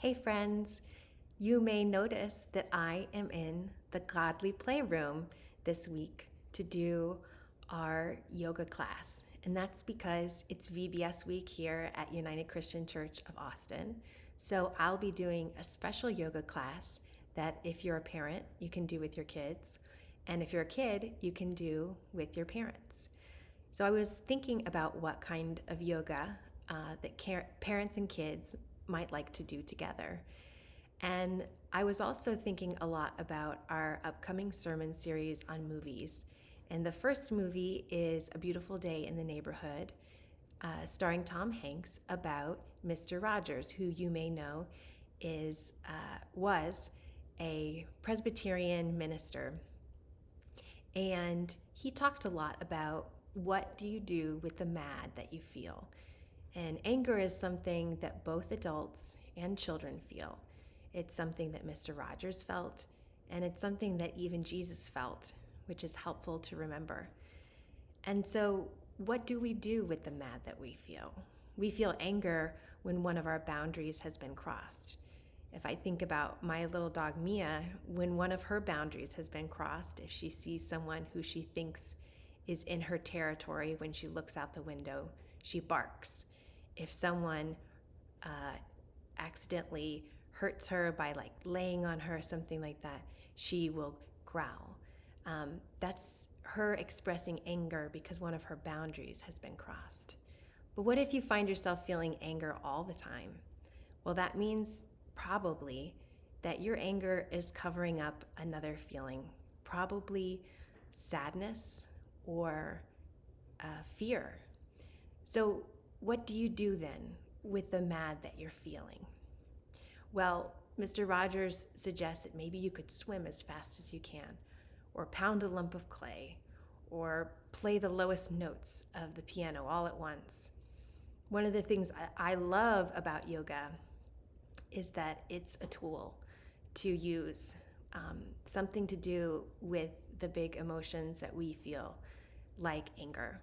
Hey friends, you may notice that I am in the Godly Playroom this week to do our yoga class. And that's because it's VBS week here at United Christian Church of Austin. So I'll be doing a special yoga class that if you're a parent, you can do with your kids. And if you're a kid, you can do with your parents. So I was thinking about what kind of yoga that parents and kids might like to do together. And I was also thinking a lot about our upcoming sermon series on movies. And the first movie is A Beautiful Day in the Neighborhood, starring Tom Hanks, about Mr. Rogers, who you may know was a Presbyterian minister. And he talked a lot about what do you do with the mad that you feel. And anger is something that both adults and children feel. It's something that Mr. Rogers felt, and it's something that even Jesus felt, which is helpful to remember. And so, what do we do with the mad that we feel? We feel anger when one of our boundaries has been crossed. If I think about my little dog Mia, when one of her boundaries has been crossed, if she sees someone who she thinks is in her territory when she looks out the window, she barks. If someone accidentally hurts her by like laying on her, something like that, she will growl. That's her expressing anger because one of her boundaries has been crossed. But what if you find yourself feeling anger all the time? Well, that means probably that your anger is covering up another feeling, probably sadness or fear. So, what do you do then with the mad that you're feeling? Well, Mr. Rogers suggests that maybe you could swim as fast as you can, or pound a lump of clay, or play the lowest notes of the piano all at once. One of the things I love about yoga is that it's a tool to use, something to do with the big emotions that we feel, like anger.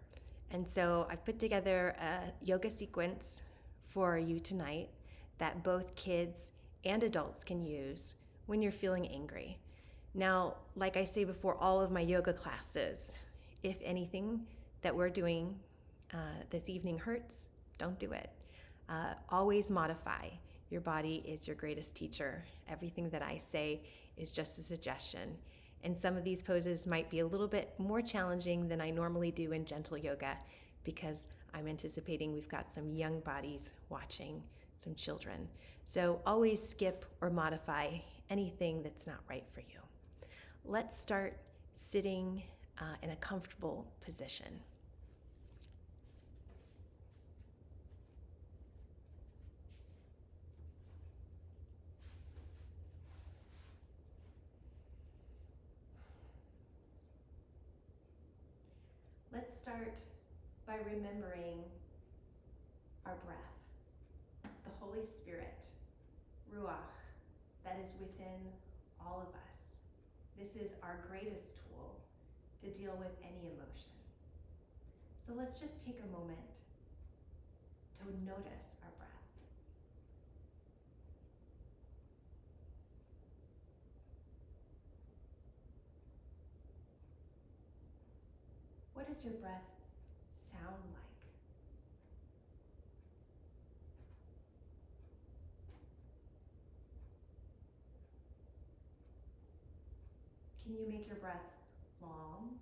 And so I've put together a yoga sequence for you tonight that both kids and adults can use when you're feeling angry. Now, like I say before all of my yoga classes, if anything that we're doing this evening hurts, don't do it. Always modify. Your body is your greatest teacher. Everything that I say is just a suggestion. And some of these poses might be a little bit more challenging than I normally do in gentle yoga because I'm anticipating we've got some young bodies watching, some children. So always skip or modify anything that's not right for you. Let's start sitting in a comfortable position. Let's start by remembering our breath, the Holy Spirit, Ruach, that is within all of us. This is our greatest tool to deal with any emotion. So let's just take a moment to notice our breath. What does your breath sound like? Can you make your breath long?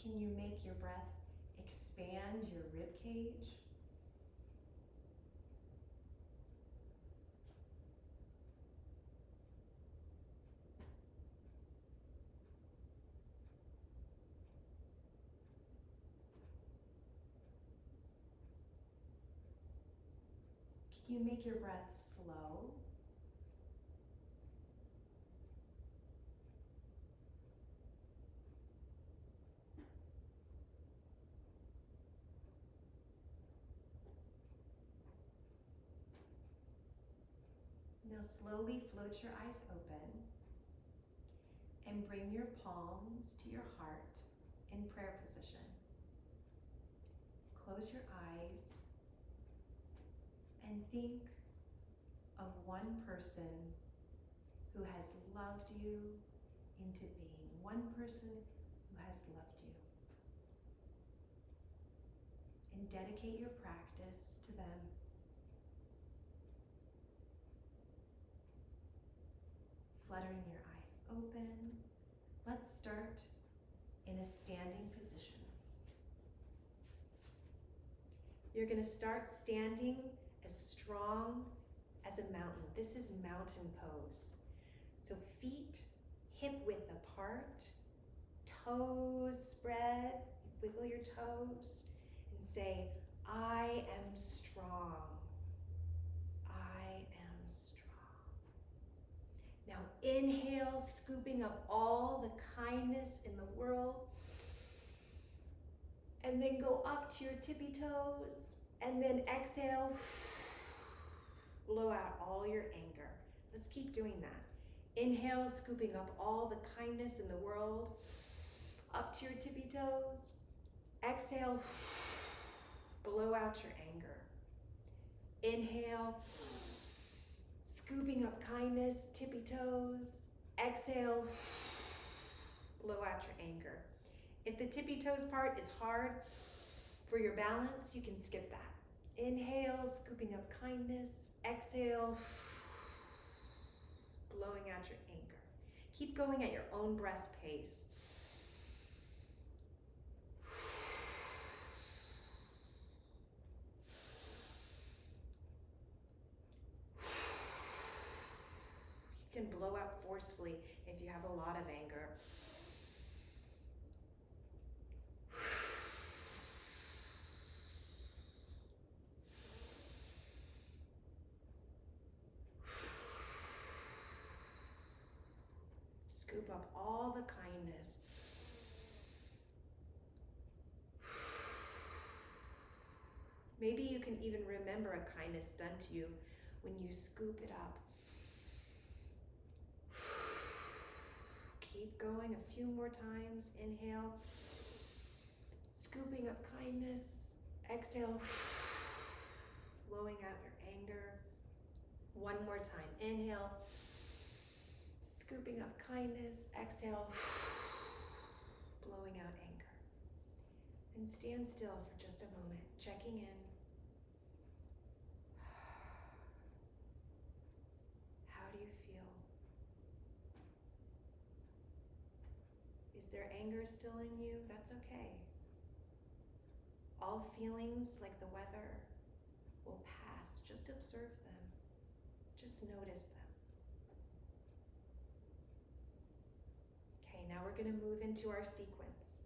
Can you make your breath expand your rib cage? Can you make your breath slow? Now slowly float your eyes open And bring your palms to your heart in prayer position. Close your eyes and think of one person who has loved you into being. One person who has loved you. And dedicate your practice to them. Fluttering your eyes open. Let's start in a standing position. You're going to start standing as strong as a mountain. This is mountain pose. So feet hip width apart, toes spread, wiggle your toes, and say, I am strong. I am strong. Now inhale, scooping up all the kindness in the world. And then go up to your tippy toes. And then exhale, blow out all your anger. Let's keep doing that. Inhale, scooping up all the kindness in the world. Up to your tippy toes. Exhale, blow out your anger. Inhale, scooping up kindness, tippy toes. Exhale, blow out your anger. If the tippy toes part is hard for your balance, you can skip that. Inhale, scooping up kindness. Exhale, blowing out your anger. Keep going at your own breath's pace. You can blow out forcefully if you have a lot of anger. Scoop up all the kindness. Maybe you can even remember a kindness done to you when you scoop it up. Keep going a few more times. Inhale, scooping up kindness. Exhale, blowing out your anger. One more time. Inhale, scooping up kindness. Exhale, blowing out anger. And stand still for just a moment, checking in. How do you feel? Is there anger still in you? That's okay. All feelings, like the weather, will pass. Just observe them. Just notice them. Okay, now we're going to move into our sequence.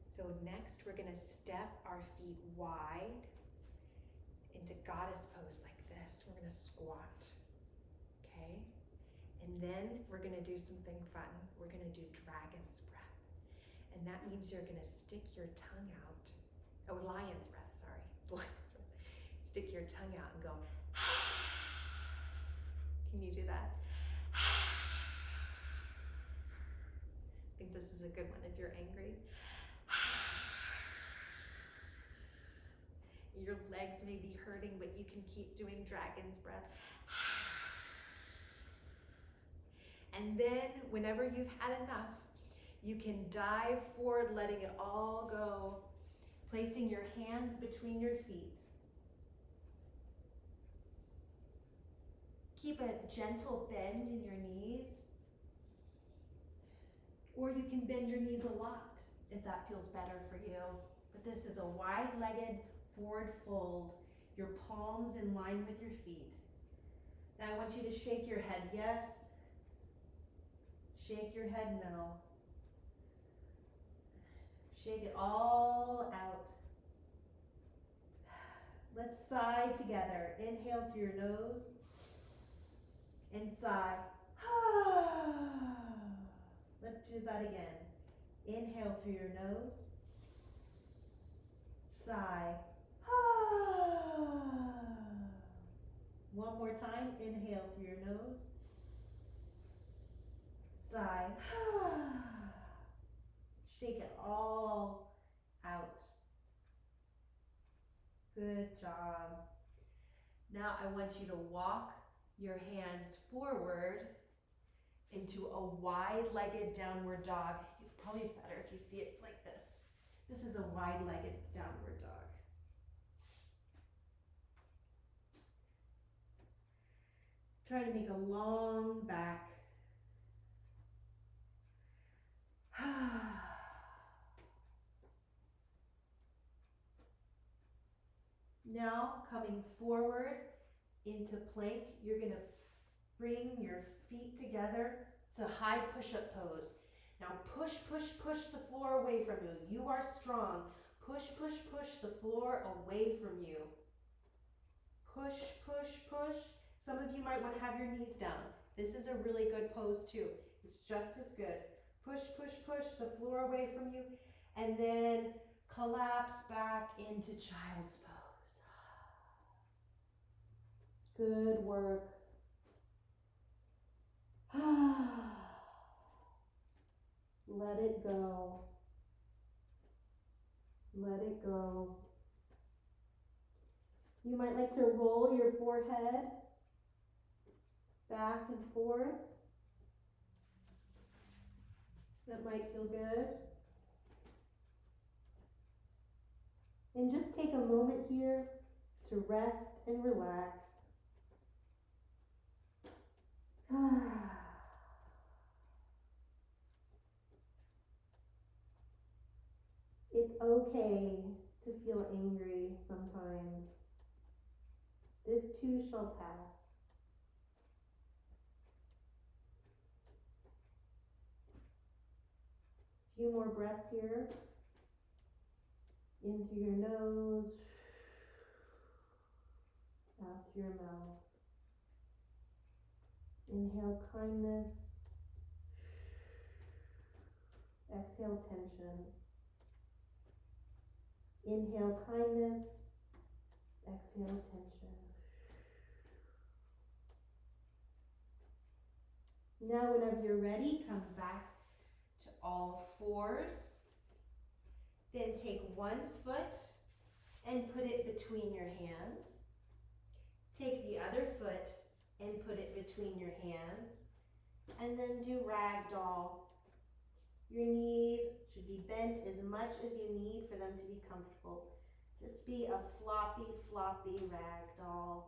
So next, we're going to step our feet wide into goddess pose like this. We're going to squat. Okay? And then we're going to do something fun. We're going to do dragon's breath. And that means you're going to stick your tongue out. Oh, lion's breath, sorry. It's lion's breath. Stick your tongue out and go. Can you do that? I think this is a good one if you're angry. Your legs may be hurting, but you can keep doing dragon's breath. And then, whenever you've had enough, you can dive forward, letting it all go, placing your hands between your feet. Keep a gentle bend in your knees, or you can bend your knees a lot if that feels better for you. But this is a wide-legged forward fold, your palms in line with your feet. Now I want you to shake your head, yes. Shake your head, no. Shake it all out. Let's sigh together. Inhale through your nose and sigh. Let's do that again. Inhale through your nose. Sigh. One more time. Inhale through your nose. Sigh. Shake it all out. Good job. Now I want you to walk your hands forward into a wide-legged downward dog. Probably better if you see it like this. This is a wide-legged downward dog. Try to make a long back. Now coming forward into plank, you're going to bring your feet together. It's a high push-up pose. Now push, push, push the floor away from you. You are strong. Push, push, push the floor away from you. Push, push, push. Some of you might want to have your knees down. This is a really good pose too. It's just as good. Push, push, push the floor away from you. And then collapse back into child's pose. Good work. Let it go. Let it go. You might like to roll your forehead back and forth. That might feel good. And just take a moment here to rest and relax. It's okay to feel angry sometimes. This too shall pass. A few more breaths here. Into your nose, out through your mouth. Inhale kindness. Exhale tension. Inhale kindness. Exhale tension. Now whenever you're ready, come back to all fours. Then take one foot and put it between your hands. Take the other foot and put it between your hands. And then do ragdoll. Your knees should be bent as much as you need for them to be comfortable. Just be a floppy, floppy ragdoll.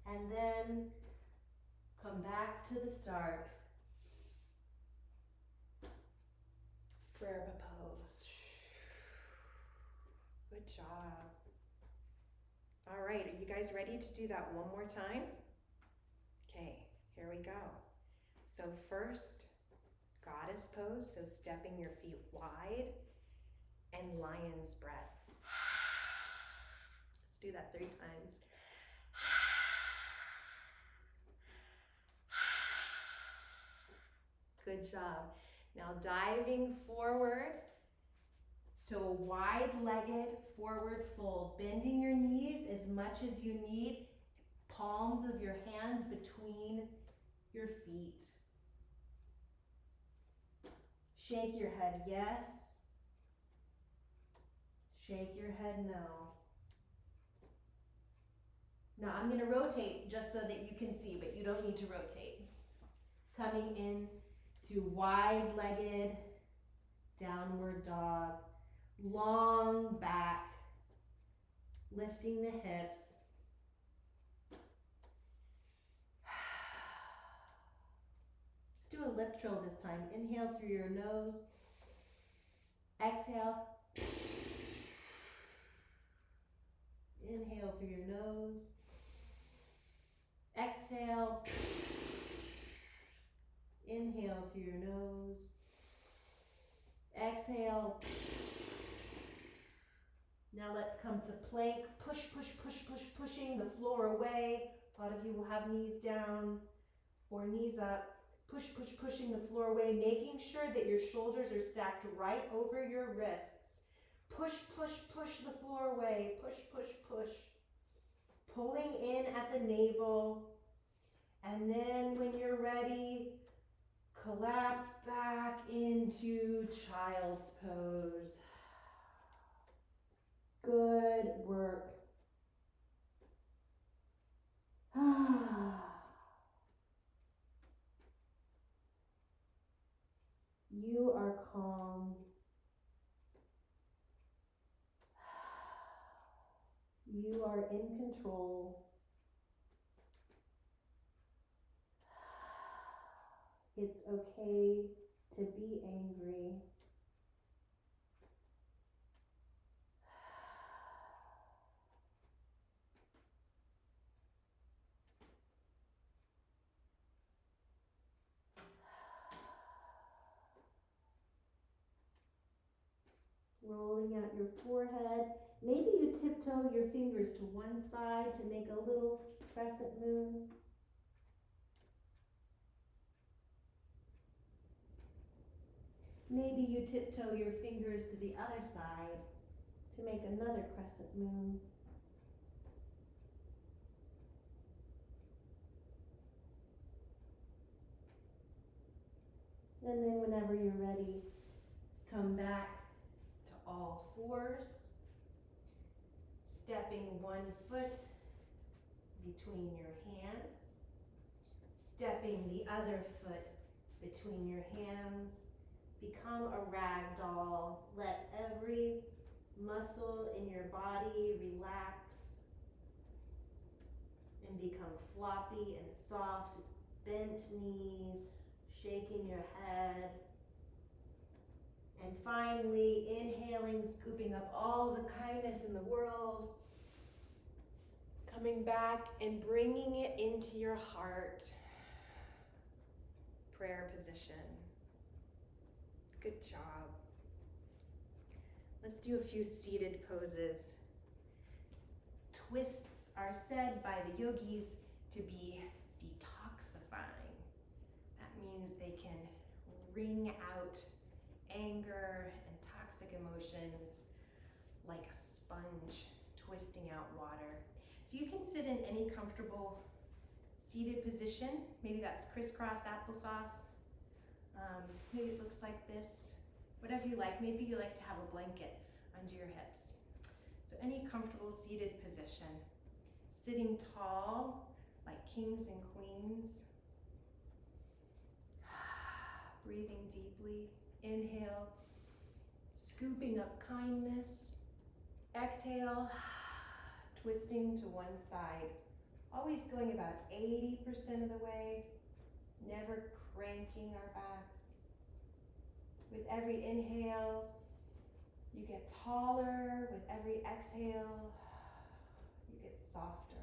And then come back to the start. Prayer pose. Good job. All right, are you guys ready to do that one more time? Okay, here we go. So first, goddess pose, so stepping your feet wide, and lion's breath. Let's do that 3 times. Good job. Now diving forward to a wide-legged forward fold, bending your knees as much as you need, palms of your hands between your feet. Shake your head yes. Shake your head no. Now I'm going to rotate just so that you can see, but you don't need to rotate. Coming in to wide-legged downward dog, long back, lifting the hips. Let's do a lip trill this time. Inhale through your nose, exhale. Inhale through your nose, exhale. Inhale through your nose, exhale. Now let's come to plank. Push, push, push, push, pushing the floor away. A lot of you will have knees down or knees up. Push, push, pushing the floor away, making sure that your shoulders are stacked right over your wrists. Push, push, push the floor away. Push, push, push. Pulling in at the navel. And then when you're ready, collapse back into child's pose. Good work. You are calm. You are in control. It's okay to be angry. Rolling out your forehead. Maybe you tiptoe your fingers to one side to make a little crescent moon. Maybe you tiptoe your fingers to the other side to make another crescent moon. And then whenever you're ready, come back to all fours, stepping one foot between your hands, stepping the other foot between your hands. Become a rag doll. Let every muscle in your body relax and become floppy and soft, bent knees, shaking your head. And finally, inhaling, scooping up all the kindness in the world, coming back and bringing it into your heart. Prayer position. Good job. Let's do a few seated poses. Twists are said by the yogis to be detoxifying. That means they can wring out anger and toxic emotions like a sponge twisting out water. So you can sit in any comfortable seated position. Maybe that's crisscross applesauce. Maybe it looks like this. Whatever you like. Maybe you like to have a blanket under your hips. So any comfortable seated position. Sitting tall like kings and queens. Breathing deeply. Inhale, scooping up kindness. Exhale, twisting to one side. Always going about 80% of the way, never cranking our backs. With every inhale, you get taller. With every exhale, you get softer.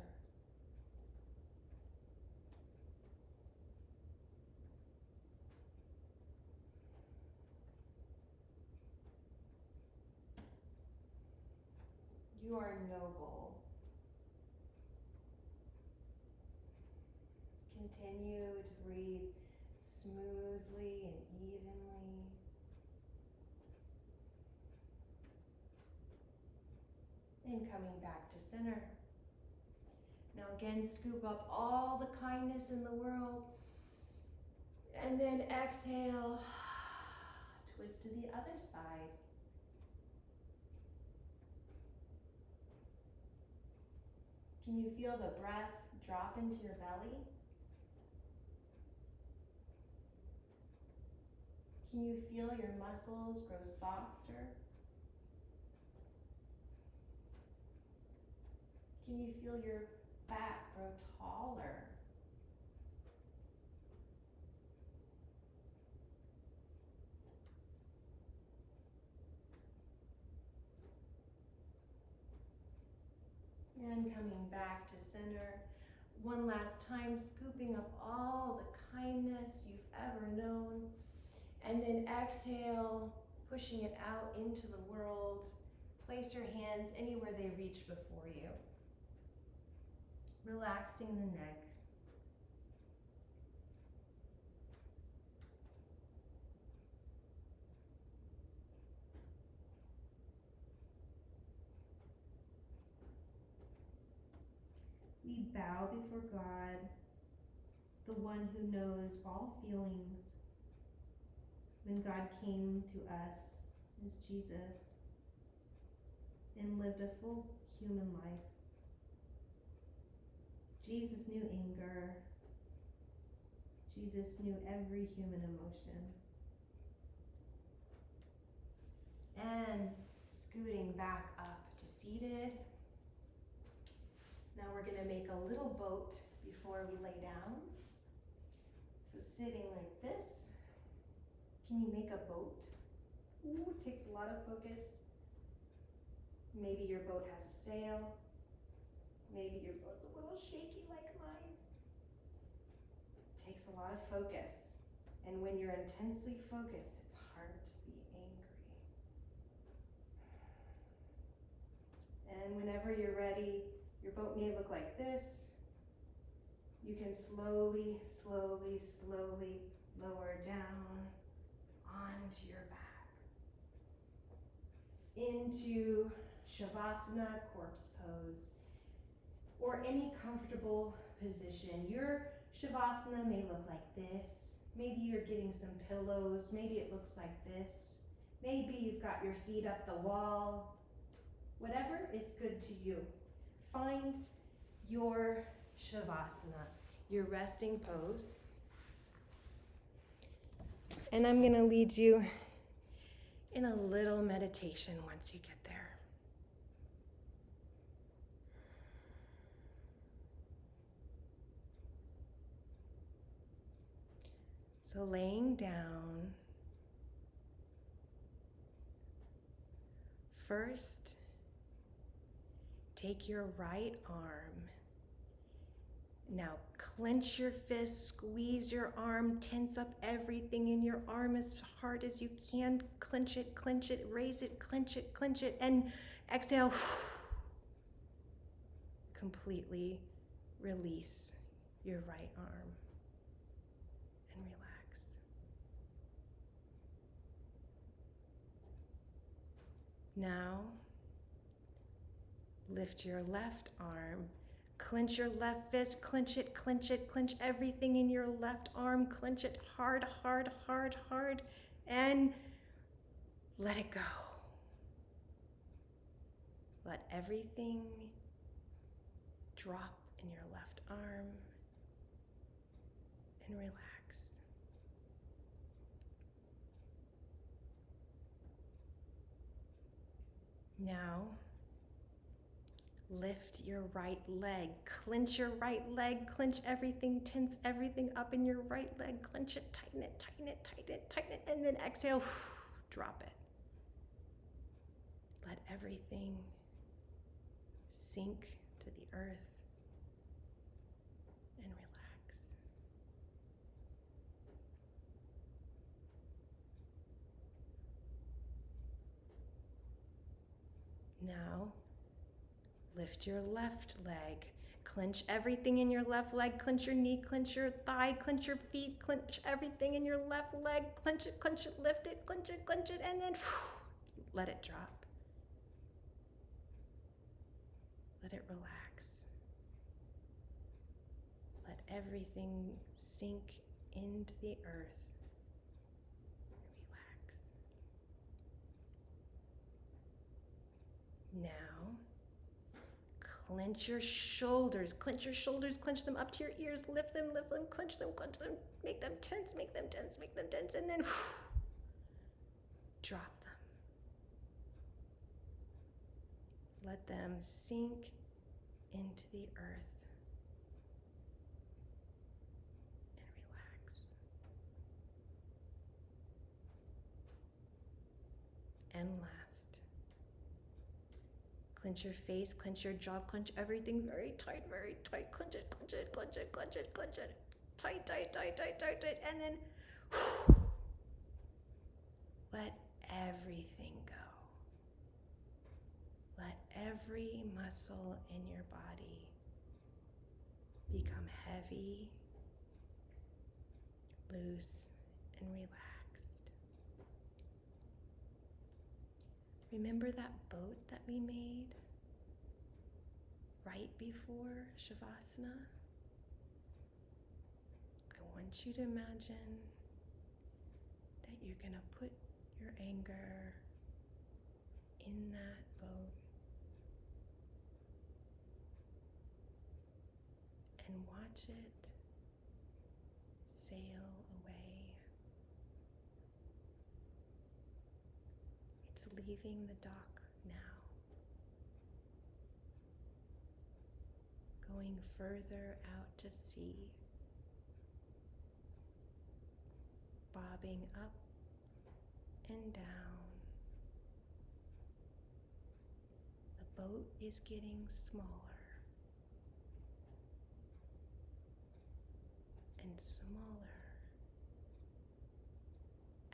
You are noble. Continue to breathe smoothly and evenly. And coming back to center. Now again, scoop up all the kindness in the world. And then exhale, twist to the other side. Can you feel the breath drop into your belly? Can you feel your muscles grow softer? Can you feel your back grow taller? And coming back to center. One last time, scooping up all the kindness you've ever known. And then exhale, pushing it out into the world. Place your hands anywhere they reach before you. Relaxing the neck. We bow before God the one who knows all feelings. When God came to us as Jesus and lived a full human life, Jesus knew anger. Jesus knew every human emotion. And scooting back up to seated. Now we're going to make a little boat before we lay down. So sitting like this. Can you make a boat? Ooh, it takes a lot of focus. Maybe your boat has a sail. Maybe your boat's a little shaky like mine. It takes a lot of focus. And when you're intensely focused, it's hard to be angry. And whenever you're ready, your boat may look like this. You can slowly, slowly, slowly lower down onto your back. Into Shavasana, corpse pose, or any comfortable position. Your Shavasana may look like this. Maybe you're getting some pillows. Maybe it looks like this. Maybe you've got your feet up the wall. Whatever is good to you. Find your Shavasana, your resting pose. And I'm going to lead you in a little meditation once you get there. So laying down, first, take your right arm. Now clench your fist, squeeze your arm, tense up everything in your arm as hard as you can. Clench it, raise it, clench it, and exhale. Completely release your right arm and relax. Now, lift your left arm. Clench your left fist, clench it, clench everything in your left arm, clench it hard, and let it go. Let everything drop in your left arm and relax. Now, lift your right leg. Clench your right leg. Clench everything. Tense everything up in your right leg. Clench it. Tighten it. And then exhale. Drop it. Let everything sink to the earth and relax. Now, lift your left leg. Clench everything in your left leg. Clench your knee, clench your thigh, clench your feet, clench everything in your left leg. Clench it, lift it, clench it, and then let it drop. Let it relax. Let everything sink into the earth. Relax. Now, clench your shoulders, clench them up to your ears, lift them, clench them, make them tense, and then drop them. Let them sink into the earth and relax. And last, clench your face, clench your jaw, clench everything very tight, clench it, tight, and then let everything go. Let every muscle in your body become heavy, loose, and relaxed. Remember that boat that we made right before Shavasana? want you to imagine that you're going to put your anger in that boat and watch it sail away. It's leaving the dock now, going further out to sea, bobbing up and down. The boat is getting smaller and smaller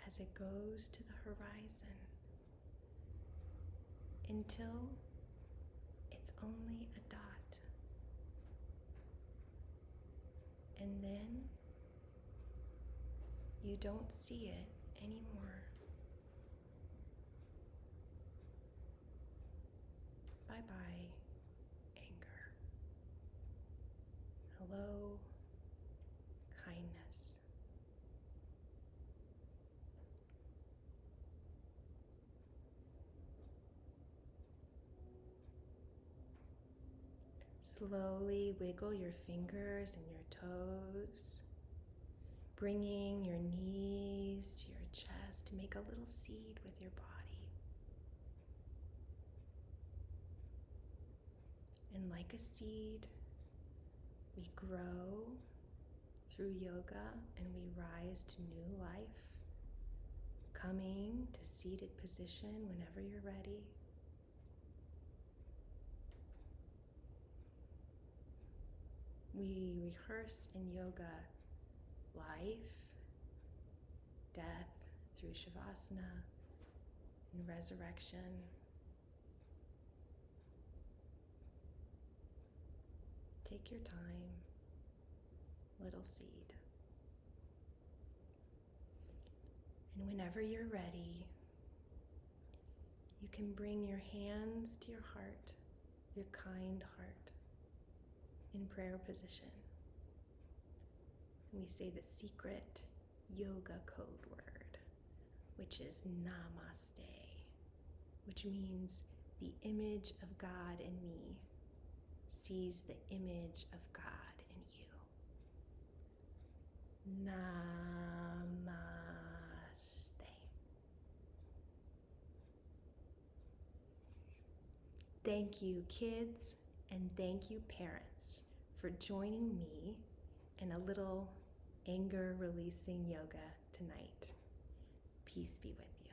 as it goes to the horizon until it's only a dot. And then you don't see it anymore. Bye-bye, anger. Hello, kindness. Slowly wiggle your fingers and your toes, bringing your knees to your chest to make a little seed with your body. And like a seed, we grow through yoga and we rise to new life, coming to seated position whenever you're ready. We rehearse in yoga life, death through Shavasana, and resurrection. Take your time, little seed. And whenever you're ready, you can bring your hands to your heart, your kind heart, in prayer position. And we say the secret yoga code word, which is namaste, which means the image of God in me sees the image of God in you. Namaste. Thank you, kids, and thank you, parents, for joining me in a little anger releasing yoga tonight. Peace be with you.